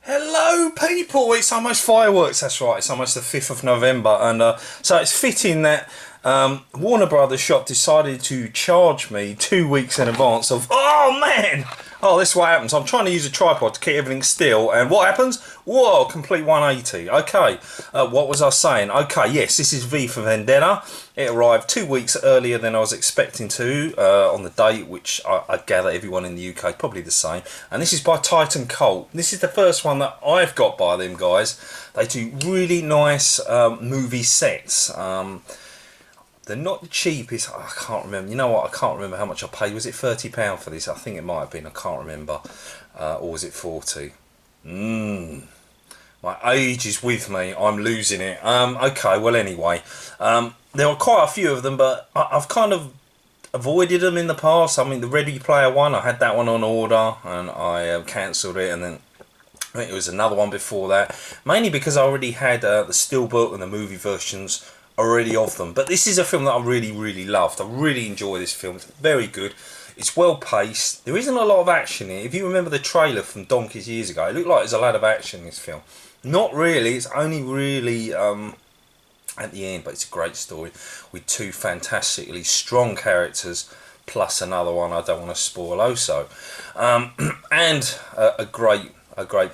Hello, people! It's almost fireworks. That's right. It's almost the 5th of November, and so it's fitting that Warner Brothers shop decided to charge me 2 weeks in advance of. Oh man! Oh, this is what happens. I'm trying to use a tripod to keep everything still, and what happens? Whoa! Complete 180. Okay. What was I saying? Okay. Yes, this is V for Vendetta. It arrived 2 weeks earlier than I was expecting to on the date, which I gather everyone in the UK is probably the same. And this is by Titan Cult. This is the first one that I've got by them guys. They do really nice movie sets. They're not the cheapest. I can't remember. You know what? I can't remember how much I paid. Was it £30 for this? I think it might have been. I can't remember. Or was it 40? My age is with me. I'm losing it. Okay. Well, anyway, there were quite a few of them, but I've kind of avoided them in the past. I mean, the Ready Player one, I had that one on order, and I cancelled it, and then I think it was another one before that. Mainly because I already had the steelbook and the movie versions already of them. But this is a film that I really, really loved. I really enjoy this film. It's very good. It's well paced. There isn't a lot of action in it. If you remember the trailer from donkeys years ago, it looked like there's a lot of action in this film. Not really. It's only really at the end, but it's a great story with two fantastically strong characters, plus another one I don't want to spoil also, and a great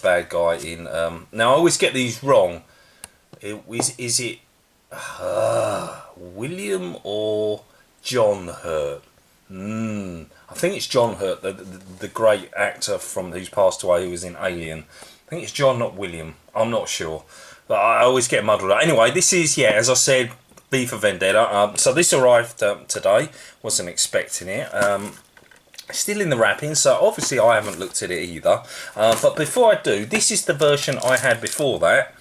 bad guy in. Now I always get these wrong. Is it William or John Hurt? I think it's John Hurt, the great actor from who's passed away, who was in Alien. I think it's John, not William. I'm not sure, but I always get muddled up. Anyway, this is, yeah, as I said, V for Vendetta. So this arrived today. Wasn't expecting it. Still in the wrapping, so obviously I haven't looked at it either. But before I do, this is the version I had before that.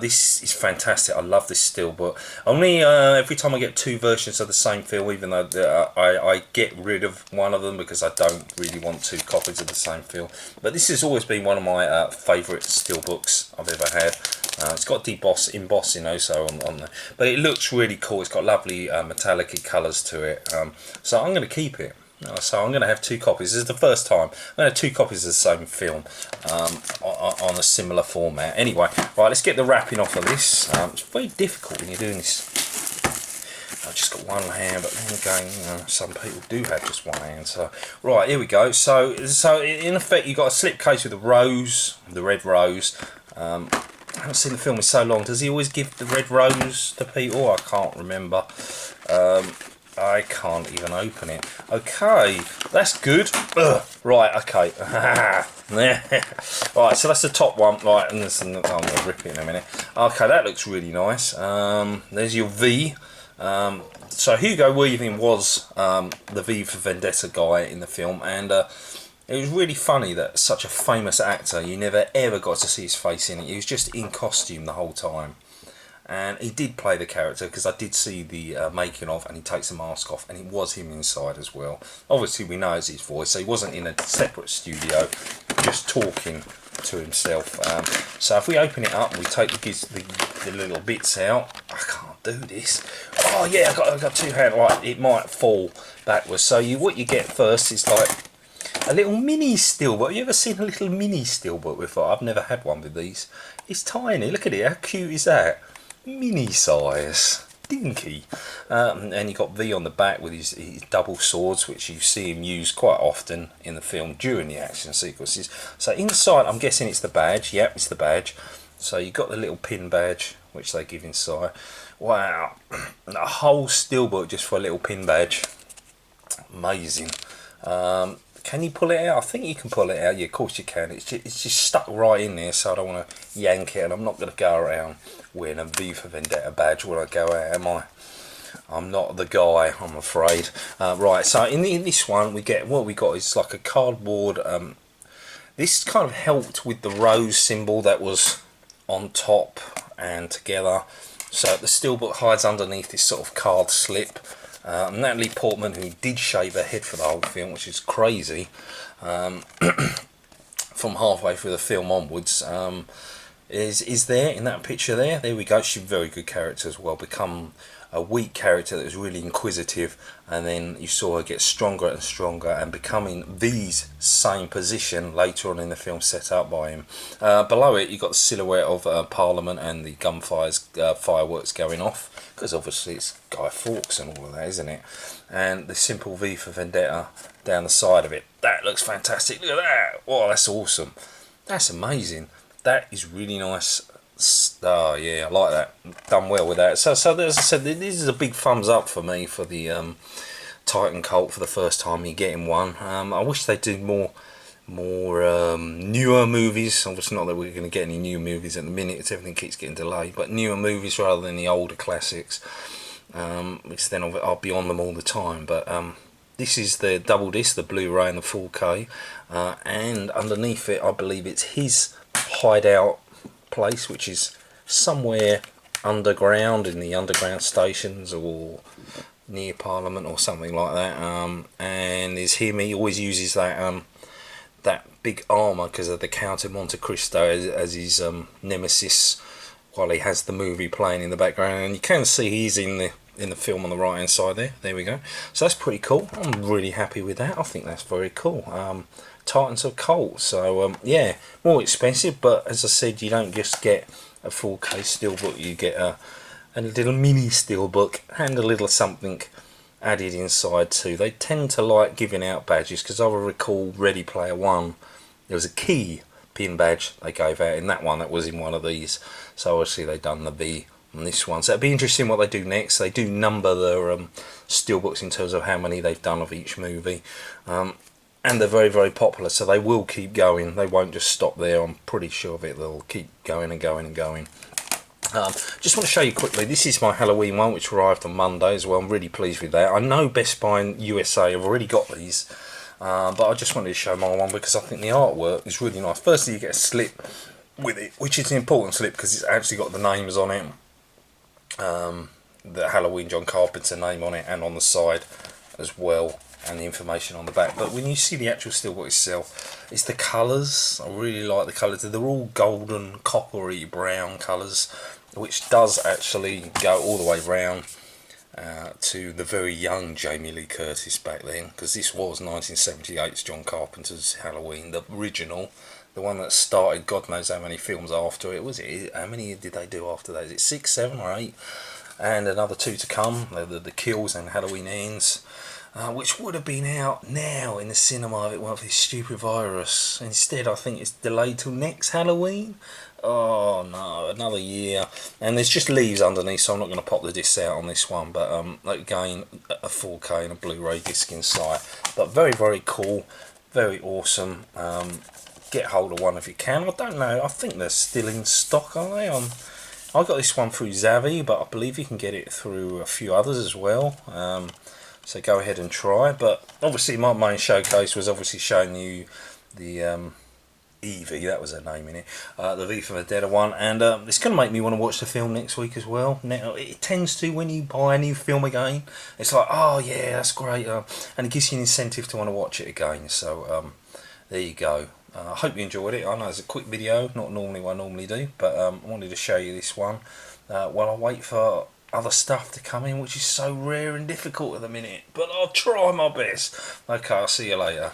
This is fantastic. I love this steelbook. Only every time I get two versions of the same film, even though I get rid of one of them because I don't really want two copies of the same film. But this has always been one of my favourite steelbooks I've ever had. It's got embossing also on there, but it looks really cool. It's got lovely metallic colours to it. So I'm going to keep it. So I'm going to have two copies. This is the first time I'm going to have two copies of the same film on a similar format. Anyway, right, let's get the wrapping off of this. It's very difficult when you're doing this. I've just got one hand, but then again, some people do have just one hand. So right, here we go. So in effect, you've got a slipcase with a rose, the red rose. I haven't seen the film in so long. Does he always give the red rose to people? I can't remember. I can't even open it. Okay, that's good. Ugh. Right, okay. Right, so that's the top one. Right, and I'm going to rip it in a minute. Okay, that looks really nice. There's your V. So Hugo Weaving was the V for Vendetta guy in the film, and it was really funny that such a famous actor, you never ever got to see his face in it. He was just in costume the whole time. And he did play the character because I did see the making of, and he takes the mask off, and it was him inside as well. Obviously, we know it's his voice, so he wasn't in a separate studio, just talking to himself. So if we open it up and we take the little bits out, I can't do this. Oh yeah, I've got two hands. Right, it might fall backwards. So what you get first is like a little mini steelbook. Have you ever seen a little mini steelbook before? I've never had one with these. It's tiny. Look at it. How cute is that? Mini size, dinky, and you got V on the back with his double swords, which you see him use quite often in the film during the action sequences. So inside, I'm guessing it's the badge. Yep, it's the badge. So you got the little pin badge, which they give inside. Wow, a whole steelbook just for a little pin badge. Amazing. Can you pull it out? I think you can pull it out. Yeah, of course you can. It's just stuck right in there, so I don't want to yank it, and I'm not going to go around wearing a V for Vendetta badge when I go out, am I? I'm not the guy, I'm afraid. Right, so in this one, what we got is like a cardboard. This kind of helped with the rose symbol that was on top and together. So the steelbook hides underneath this sort of card slip. Natalie Portman, who did shave her head for the whole film, which is crazy, from halfway through the film onwards, is there in that picture there. There we go. She's a very good character as well. Become a weak character that was really inquisitive, and then you saw her get stronger and stronger and becoming V's same position later on in the film set up by him. Below it you got the silhouette of Parliament and the gunfires, fireworks going off, because obviously it's Guy Fawkes and all of that, isn't it? And the simple V for Vendetta down the side of it. That looks fantastic. Look at that. Wow, that's awesome. That's amazing. That is really nice. Oh yeah, I like that. Done well with that. So as I said, this is a big thumbs up for me for the Titan Cult for the first time you're getting one. I wish they'd do more newer movies. Obviously not that we're going to get any new movies at the minute, it's everything keeps getting delayed, but newer movies rather than the older classics, which then I'll be on them all the time. But this is the double disc, the Blu-ray and the 4K, and underneath it I believe it's his hideout place, which is somewhere underground in the underground stations or near Parliament or something like that. And there's him, he always uses that that big armour because of the Count of Monte Cristo as his nemesis while he has the movie playing in the background, and you can see he's in the film on the right hand side there we go. So that's pretty cool. I'm really happy with that. I think that's very cool. Titans of Cult. So yeah, more expensive, but as I said, you don't just get a 4K steelbook, you get a little mini steelbook and a little something added inside too. They tend to like giving out badges, because I recall Ready Player One, there was a key pin badge they gave out in that one that was in one of these. So obviously they've done the V on this one, so it'd be interesting what they do next. They do number their steelbooks in terms of how many they've done of each movie, and they're very, very popular, so they will keep going. They won't just stop there. I'm pretty sure of it. They'll keep going and going and going. Just want to show you quickly, this is my Halloween one, which arrived on Monday as well. I'm really pleased with that. I know Best Buy in USA have already got these, but I just wanted to show my one because I think the artwork is really nice. Firstly, you get a slip with it, which is an important slip because it's actually got the names on it, the Halloween John Carpenter name on it, and on the side as well, and the information on the back. But when you see the actual steelbook itself, it's the colours. I really like the colours. They're all golden, coppery brown colours, which does actually go all the way round to the very young Jamie Lee Curtis back then, because this was 1978's John Carpenter's Halloween, the original, the one that started God knows how many films after it. How many did they do after that? Is it 6, 7 or 8? And another 2 to come, the Kills and Halloween Ends, which would have been out now in the cinema if it weren't for this stupid virus. Instead, I think it's delayed till next Halloween. Oh no, another year. And there's just leaves underneath, so I'm not going to pop the disc out on this one. But again, a 4K and a Blu-ray disc inside. But very, very cool, very awesome. Get hold of one if you can. I don't know, I think they're still in stock, are they? I got this one through Zavvi, but I believe you can get it through a few others as well. So go ahead and try. But obviously my main showcase was obviously showing you the Evie, that was her name in it, the V for Vendetta one, and it's going to make me want to watch the film next week as well. Now it tends to, when you buy a new film again, it's like, oh yeah, that's great, and it gives you an incentive to want to watch it again. So there you go. I hope you enjoyed it. I know it's a quick video, not normally what I normally do, but I wanted to show you this one while I wait for other stuff to come in, which is so rare and difficult at the minute, but I'll try my best. Okay, I'll see you later.